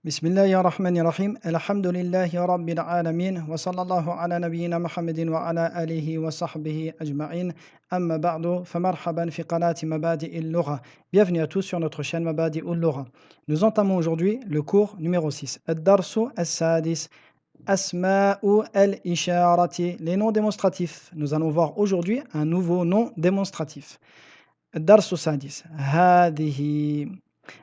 بسم الله الرحمن الرحيم الحمد لله رب العالمين وصلى الله على نبينا محمد وعلى آله وصحبه أجمعين أما بعد فمرحبا في قناة مبادئ اللغة. Bienvenue à tous sur notre chaîne مبادئ اللغة. Nous entamons aujourd'hui le cours numéro 6 الدرس السادس أسماء الإشارة, les noms démonstratifs. Nous allons voir aujourd'hui un nouveau nom démonstratif. الدرس السادس هذه.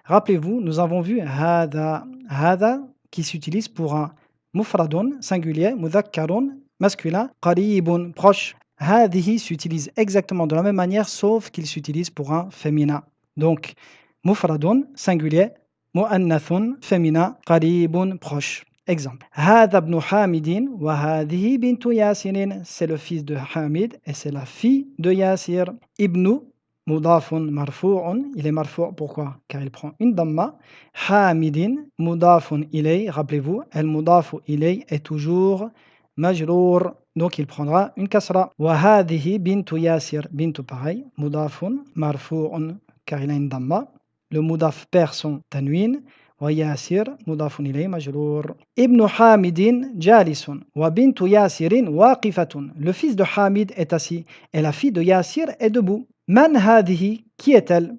Rappelez-vous, nous avons vu hada, hada qui s'utilise pour un mufradun singulier, mudhakkarun masculin, qaribun proche. Hadihi s'utilise exactement de la même manière sauf qu'il s'utilise pour un féminin. Donc mufradun singulier, muannathun féminin, qaribun proche. Exemple. Hada ibn Hamidin wa hadihi bintu Yasirin. C'est le fils de Hamid et c'est la fille de Yasir. Ibnu Mudafun marfu'un, il est marfu', pourquoi? Car il prend une damma. Hamidin, mudafun ilay, rappelez-vous, el mudafu ilay est toujours majrour, donc il prendra une kasra. Wa hadihi bintu Yasir, bintu pareil, mudafun marfu'un, car il a une damma. Le mudaf perd son tanwin. Wa Yasir, mudafun ilay, majrour. Ibn Hamidin, jalisun, wa bintu Yasirin, waqifatun. Le fils de Hamid est assis et la fille de Yasir est debout. Man hadihi, qui est-elle?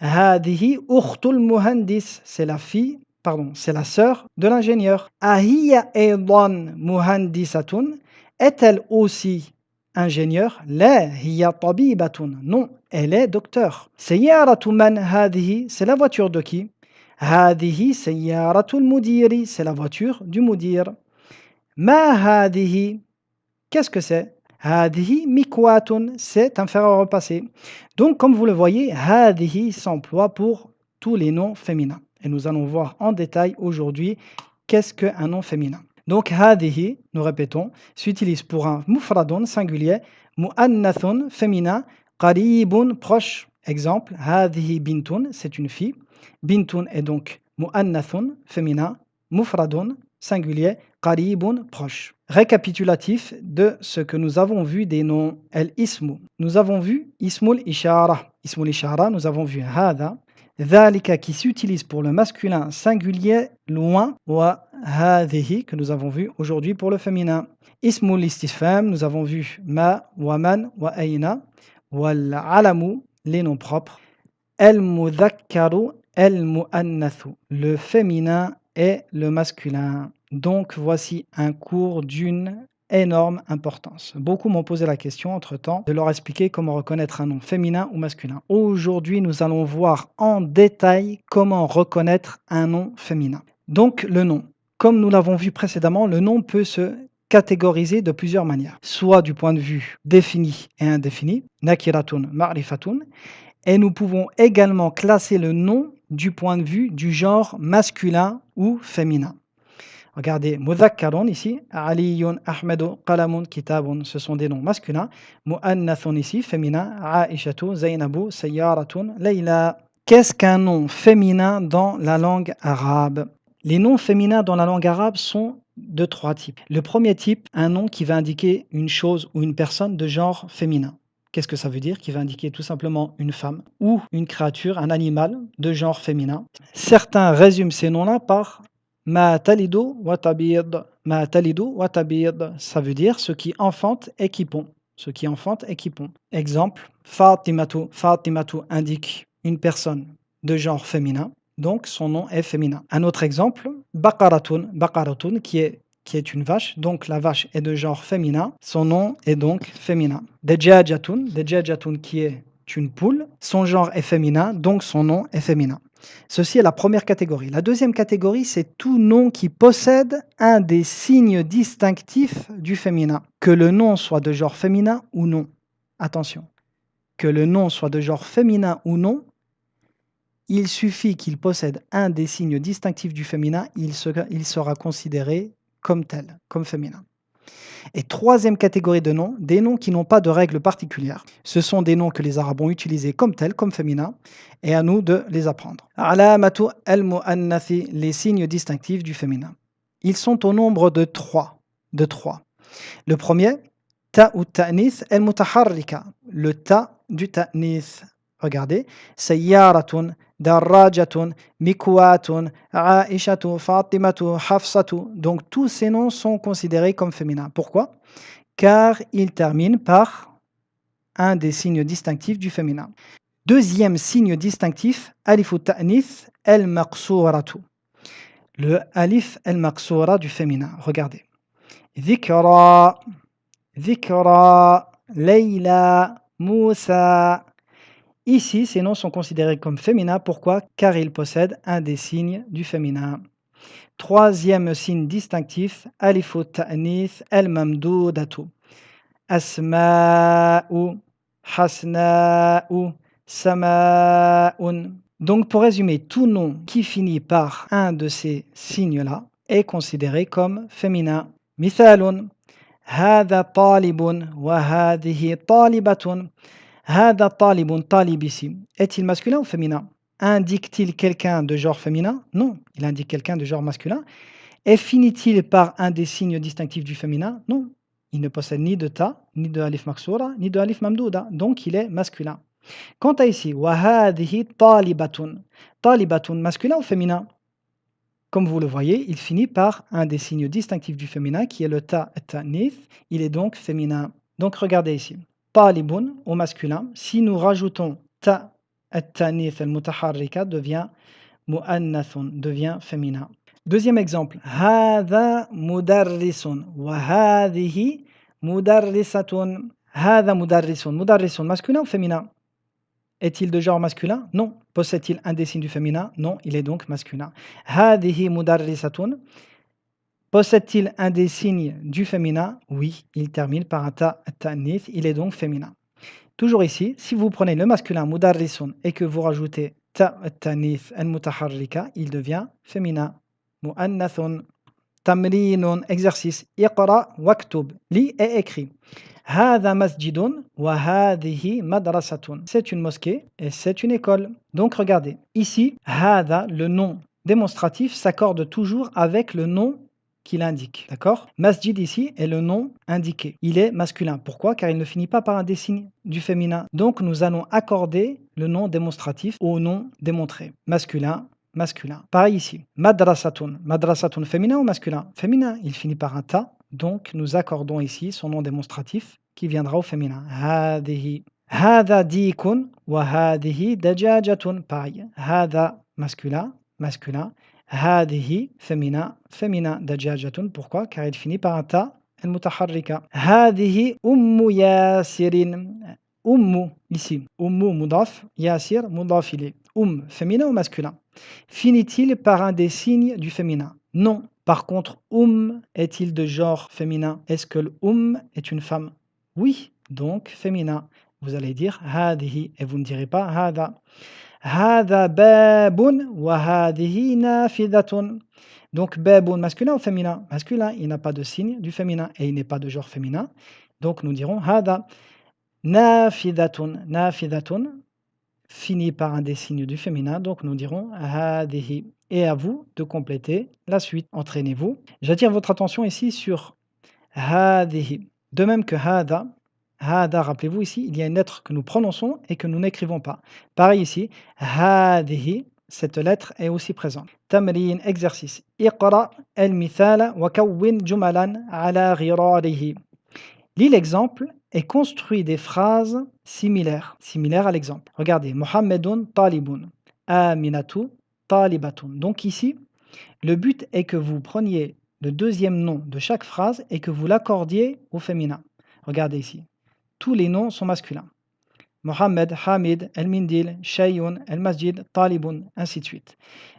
Hadihi ukhtul muhandis, c'est la fille, pardon, c'est la sœur de l'ingénieur. Ahiya aydan muhandisatun, est-elle aussi ingénieure? La hiya tabibatun, non, elle est docteur. Sayyaratu man hadihi, c'est la voiture de qui? Hadihi sayyaratul mudiri, c'est la voiture du mudir. Ma hadihi, qu'est-ce que c'est? Hadihi mikwatun, c'est un fer à repasser. Donc, comme vous le voyez, hadihi s'emploie pour tous les noms féminins. Et nous allons voir en détail aujourd'hui qu'est-ce qu'un nom féminin. Donc, hadihi, nous répétons, s'utilise pour un mufradun singulier, muannathun féminin, qaribun proche. Exemple, hadihi bintun, c'est une fille. Bintun est donc muannathun féminin, mufradun singulier, qaribun proche. Récapitulatif de ce que nous avons vu des noms al-ismu. Nous avons vu ismul ishara. Ismul ishara, nous avons vu hada. Dhalika qui s'utilise pour le masculin singulier loin, wa hadihi que nous avons vu aujourd'hui pour le féminin. Ismul istifham, nous avons vu ma, wa man, wa aina. Wal alamu, les noms propres. Al-mudhakkaru, al-muannathu, le féminin et le masculin. Donc voici un cours d'une énorme importance. Beaucoup m'ont posé la question entre-temps de leur expliquer comment reconnaître un nom féminin ou masculin. Aujourd'hui, nous allons voir en détail comment reconnaître un nom féminin. Donc le nom, comme nous l'avons vu précédemment, le nom peut se catégoriser de plusieurs manières, soit du point de vue défini et indéfini, nakiratun, ma'rifatun, et nous pouvons également classer le nom du point de vue du genre masculin ou féminin. Regardez, mudhakkarun ici, aliyun, ahmadu, qalamun, kitabun, ce sont des noms masculins. Muannathun ici, féminin, aishatu, zainabu, sayyaratun, layla. Qu'est-ce qu'un nom féminin dans la langue arabe? Les noms féminins dans la langue arabe sont de trois types. Le premier type, un nom qui va indiquer une chose ou une personne de genre féminin. Qu'est-ce que ça veut dire? Qui va indiquer tout simplement une femme ou une créature, un animal de genre féminin. Certains résument ces noms-là par ma talidu wa tabid. Ma talidu wa tabid, ça veut dire ce qui enfante et qui pond. Ce qui enfante et qui pond. Exemple, Fatimatu. Fatimatu indique une personne de genre féminin, donc son nom est féminin. Un autre exemple, Baqaratun. Baqaratun qui est une vache, donc la vache est de genre féminin, son nom est donc féminin. Dajajatun. Dajajatun qui est une poule, son genre est féminin, donc son nom est féminin. Ceci est la première catégorie. La deuxième catégorie, c'est tout nom qui possède un des signes distinctifs du féminin. Que le nom soit de genre féminin ou non. Attention. Que le nom soit de genre féminin ou non, il suffit qu'il possède un des signes distinctifs du féminin, il sera considéré comme tel, comme féminin. Et troisième catégorie de noms, des noms qui n'ont pas de règles particulières. Ce sont des noms que les Arabes ont utilisés comme tels, comme féminins, et à nous de les apprendre. Alamatu al-mu'annathi, les signes distinctifs du féminin. Ils sont au nombre de trois. Le premier, ta ou ta'nith al-mutaharrika, le ta du ta'nith. Regardez. Sayyaratun, darrajatun, mikwatun, aishatu, fatimatu, hafsatu. Donc tous ces noms sont considérés comme féminins. Pourquoi? Car ils terminent par un des signes distinctifs du féminin. Deuxième signe distinctif, alif ta'nith al-maqsooratu. Le alif al-maqsoora du féminin. Regardez. Dhikra, dhikra, Layla, Moussa. Ici, ces noms sont considérés comme féminins. Pourquoi? Car ils possèdent un des signes du féminin. Troisième signe distinctif, alif ta'nith al-mamdoodatu. Asma'u, hasna'u, sama'un. Donc, pour résumer, tout nom qui finit par un de ces signes-là est considéré comme féminin. Mithalun, هذا طالب وهذه طالبة. هذا طالب, talib ici. Est-il masculin ou féminin? Indique-t-il quelqu'un de genre féminin? Non, il indique quelqu'un de genre masculin. Et finit-il par un des signes distinctifs du féminin? Non, il ne possède ni de ta, ni de alif maksoura, ni de alif mamdouda. Donc il est masculin. Quant à ici, وهذه طالبة. طالبة, masculin ou féminin? Comme vous le voyez, il finit par un des signes distinctifs du féminin qui est le ta et ta'nith. Il est donc féminin. Donc regardez ici. Talibun au masculin. Si nous rajoutons ta et ta'nith al-mutaharrika devient mu'annathun, devient féminin. Deuxième exemple. Hadha mudarrisun wa hadhihi mudarrisatun. Hadha mudarrisun. Mudarrisun, masculin ou féminin? Est-il de genre masculin? Non. Possède-t-il un des signes du féminin? Non, il est donc masculin. Hadihi mudarrisatun. Possède-t-il un des signes du féminin? Oui, il termine par un ta ta'nith, il est donc féminin. Toujours ici, si vous prenez le masculin mudarrisun et que vous rajoutez ta ta'nith al-mutaharrika, il devient féminin. Mu'annathun. Tamrinun, exercice. Iqra waktub. Lis et écris. هذا مسجد وهذه مدرسة. C'est une mosquée et c'est une école. Donc regardez, ici, هذا, le nom démonstratif, s'accorde toujours avec le nom qu'il indique. D'accord? Masjid ici est le nom indiqué. Il est masculin. Pourquoi? Car il ne finit pas par un des signes du féminin. Donc nous allons accorder le nom démonstratif au nom démontré. Masculin, masculin. Pareil ici. Madrasatun. Madrasatun, féminin ou masculin? Féminin. Il finit par un ta. Donc nous accordons ici son nom démonstratif qui viendra au féminin. هذه. هذا ديك وهذه دجاجة. Pareil. هذا masculin, masculin. هذه féminin, féminin. دجاجة. Pourquoi? Car il finit par un ta المتحركة. هذه أم ياسر. أم ici. أم مضاف, ياسر مضاف إليه. Féminin ou masculin? Finit-il par un des signes du féminin? Non. Par contre, est-il de genre féminin? Est-ce que le est une femme? Oui, donc féminin. Vous allez dire هذه et vous ne direz pas هذا. هذا باب وهذه نافذة. Donc باب masculin ou féminin? Masculin, il n'a pas de signe du féminin et il n'est pas de genre féminin. Donc nous dirons هذا. نافذة. نافذة finit par un des signes du féminin, donc nous dirons هذه. Et à vous de compléter la suite. Entraînez-vous. J'attire votre attention ici sur هذه. De même que هذا, هذا, rappelez-vous ici, il y a une lettre que nous prononçons et que nous n'écrivons pas. Pareil ici, هذه, cette lettre est aussi présente. تمرين, exercice. اقرأ المثال وكون جملا على غراره. Lis l'exemple et construis des phrases similaires à l'exemple. Regardez, Mohamedun talibun, Aminatu talibatun. Donc ici, le but est que vous preniez le deuxième nom de chaque phrase et que vous l'accordiez au féminin. Regardez ici, tous les noms sont masculins. Mohamed, Hamid, El-Mindil, Shayun, El-Masjid, Talibun, ainsi de suite.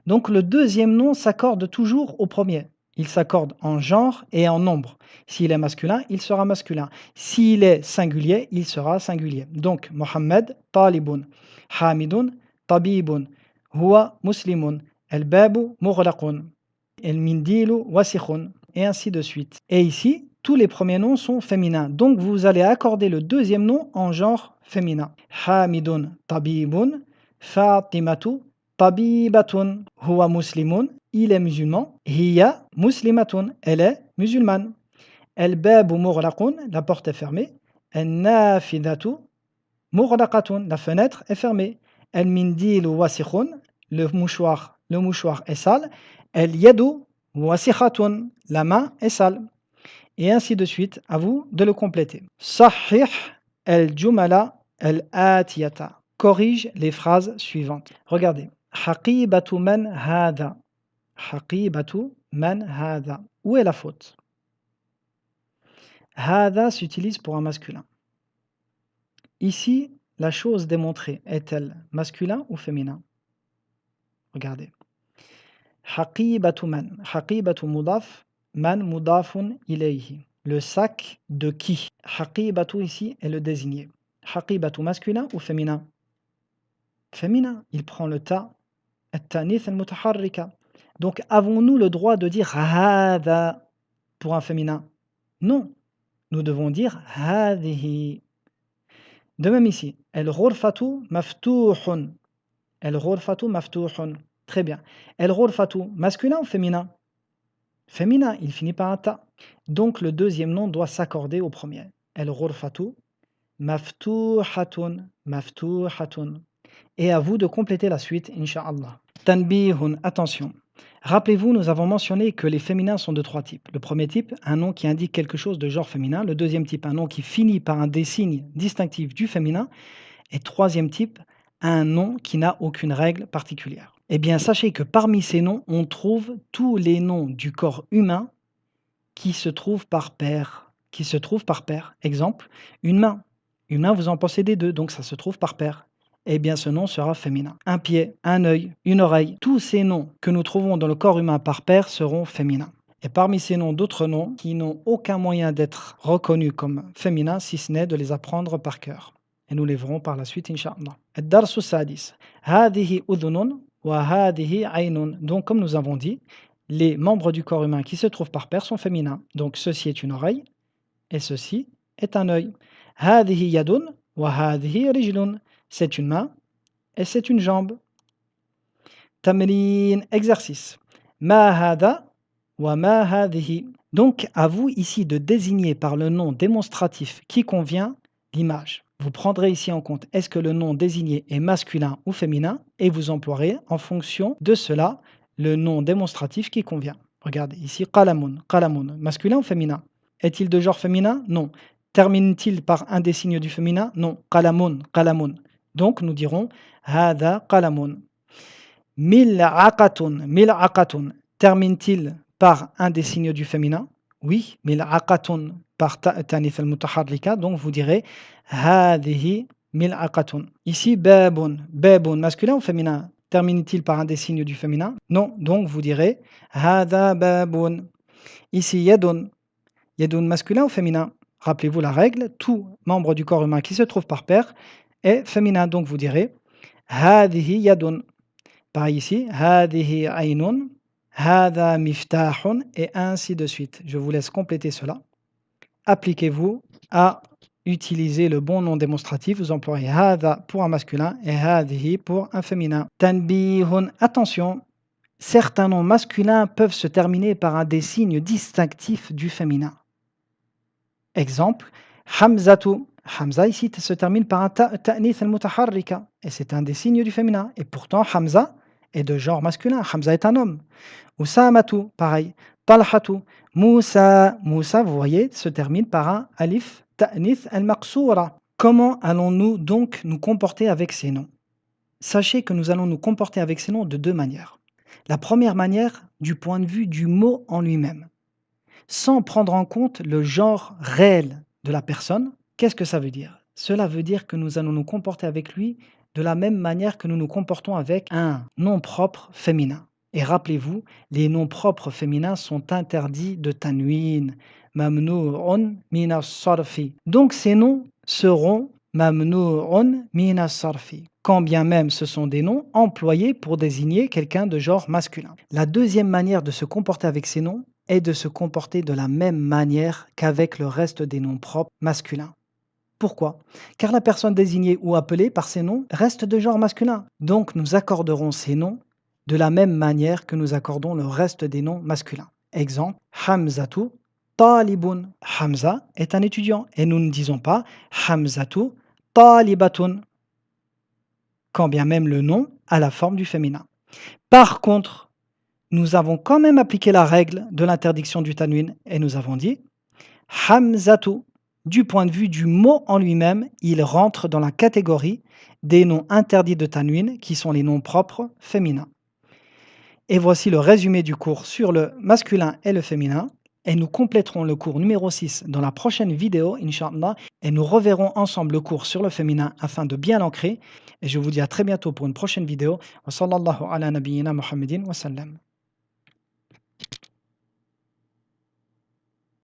Donc le deuxième nom s'accorde toujours au premier. Il s'accorde en genre et en nombre. S'il est masculin, il sera masculin. S'il est singulier, il sera singulier. Donc, Mohammed, talibun. Hamidun, tabibun. Huwa muslimun. El-babu mughlaqun. El-mindilu wasikhun. Et ainsi de suite. Et ici, tous les premiers noms sont féminins. Donc, vous allez accorder le deuxième nom en genre féminin. Hamidun, tabibun. Fatimatu, tabibatun. Huwa muslimun. Il est musulman. Hiya muslimatun. Elle est musulmane. El babu mughlaqun. La porte est fermée. El nafidatu. Mughlaqatun, la fenêtre est fermée. Al-mindilu wasikhun, le mouchoir est sale. Al-yadu wasikhatun, la main est sale. Et ainsi de suite, à vous de le compléter. Sahih al-jumala al-atiyata. Corrige les phrases suivantes. Regardez. Haqibatu man hada. Haqibatu man hada. Où est la faute? Hada s'utilise pour un masculin. Ici, la chose démontrée est-elle masculin ou féminin? Regardez. Haqibatu man. Haqibatu mudaf. Man mudafun ilayhi. Le sac de qui? Haqibatu ici est le désigné. Haqibatu masculin ou féminin? Féminin. Il prend le ta. At-tanith al-mutaharrika. Donc avons-nous le droit de dire hada pour un féminin? Non. Nous devons dire hadihi. De même ici. El-ghurfatu maftuhun. El-ghurfatu maftuhun. Très bien. El-ghurfatu masculin ou féminin? Féminin, il finit par un ta. Donc le deuxième nom doit s'accorder au premier. El-ghurfatu maftuhatun. Maftuhatun. Et à vous de compléter la suite, incha'Allah. Tanbihun, attention. Rappelez-vous, nous avons mentionné que les féminins sont de trois types. Le premier type, un nom qui indique quelque chose de genre féminin. Le deuxième type, un nom qui finit par un des signes distinctifs du féminin. Et troisième type, un nom qui n'a aucune règle particulière. Eh bien, sachez que parmi ces noms, on trouve tous les noms du corps humain qui se trouvent par paire. Exemple, une main. Une main, vous en possédez deux, donc ça se trouve par paire. Eh bien, ce nom sera féminin. Un pied, un œil, une oreille, tous ces noms que nous trouvons dans le corps humain par paire seront féminins. Et parmi ces noms, d'autres noms qui n'ont aucun moyen d'être reconnus comme féminins, si ce n'est de les apprendre par cœur. Et nous les verrons par la suite, incha'Allah. Ad-darsu sadis. Hadihi udhunun wa hadihi aynun. Donc, comme nous avons dit, les membres du corps humain qui se trouvent par paire sont féminins. Donc, ceci est une oreille et ceci est un œil. Hadihi yadun wa hadihi rijlun. C'est une main et c'est une jambe. Tamrin, exercice. Ma hada wa ma hadihi. Donc, à vous ici de désigner par le nom démonstratif qui convient l'image. Vous prendrez ici en compte est-ce que le nom désigné est masculin ou féminin et vous emploierez en fonction de cela le nom démonstratif qui convient. Regardez ici, qalamun, qalamun, masculin ou féminin? Est-il de genre féminin? Non. Termine-t-il par un des signes du féminin? Non. Qalamun, qalamun. Donc nous dirons hada qalamun. Mil'aqatun, mil'aqatun. Termine-t-il par un des signes du féminin? Oui, mil'aqatun par ta'tanif al-mutaharrika. Donc vous direz hadihi mil'aqatun. Ici babun, babun, masculin ou féminin? Termine-t-il par un des signes du féminin? Non, donc vous direz hada babun. Ici yadun, yadun masculin ou féminin? Rappelez-vous la règle, tout membre du corps humain qui se trouve par paire est féminin. Donc vous direz hadihi yadun. Pareil ici, hadihi aynun, hada miftahun, et ainsi de suite. Je vous laisse compléter cela. Appliquez-vous à utiliser le bon nom démonstratif. Vous employez hada pour un masculin et hadihi pour un féminin. Tanbihun, attention, certains noms masculins peuvent se terminer par un des signes distinctifs du féminin. Exemple, Hamzatu. Hamza ici se termine par un ta'nith al-mutaharrika et c'est un des signes du féminin. Et pourtant, Hamza est de genre masculin. Hamza est un homme. Usamatu, pareil. Talhatu. Moussa. Moussa, vous voyez, se termine par un alif ta'nith al-maqsoura. Comment allons-nous donc nous comporter avec ces noms? Sachez que nous allons nous comporter avec ces noms de deux manières. La première manière, du point de vue du mot en lui-même, sans prendre en compte le genre réel de la personne. Qu'est-ce que ça veut dire? Cela veut dire que nous allons nous comporter avec lui de la même manière que nous nous comportons avec un nom propre féminin. Et rappelez-vous, les noms propres féminins sont interdits de tanwin, mamnu'un min as-sarfi. Donc ces noms seront mamnu'un min as-sarfi, quand bien même ce sont des noms employés pour désigner quelqu'un de genre masculin. La deuxième manière de se comporter avec ces noms est de se comporter de la même manière qu'avec le reste des noms propres masculins. Pourquoi? Car la personne désignée ou appelée par ces noms reste de genre masculin. Donc nous accorderons ces noms de la même manière que nous accordons le reste des noms masculins. Exemple, Hamzatu talibun. Hamza est un étudiant et nous ne disons pas Hamzatu talibatun, quand bien même le nom a la forme du féminin. Par contre, nous avons quand même appliqué la règle de l'interdiction du tanwin et nous avons dit Hamzatu, du point de vue du mot en lui-même, il rentre dans la catégorie des noms interdits de tanwin qui sont les noms propres féminins. Et voici le résumé du cours sur le masculin et le féminin. Et nous compléterons le cours numéro 6 dans la prochaine vidéo, Inch'Allah. Et nous reverrons ensemble le cours sur le féminin afin de bien l'ancrer. Et je vous dis à très bientôt pour une prochaine vidéo. Wa sallallahu ala nabiyyina Muhammadin wa sallam.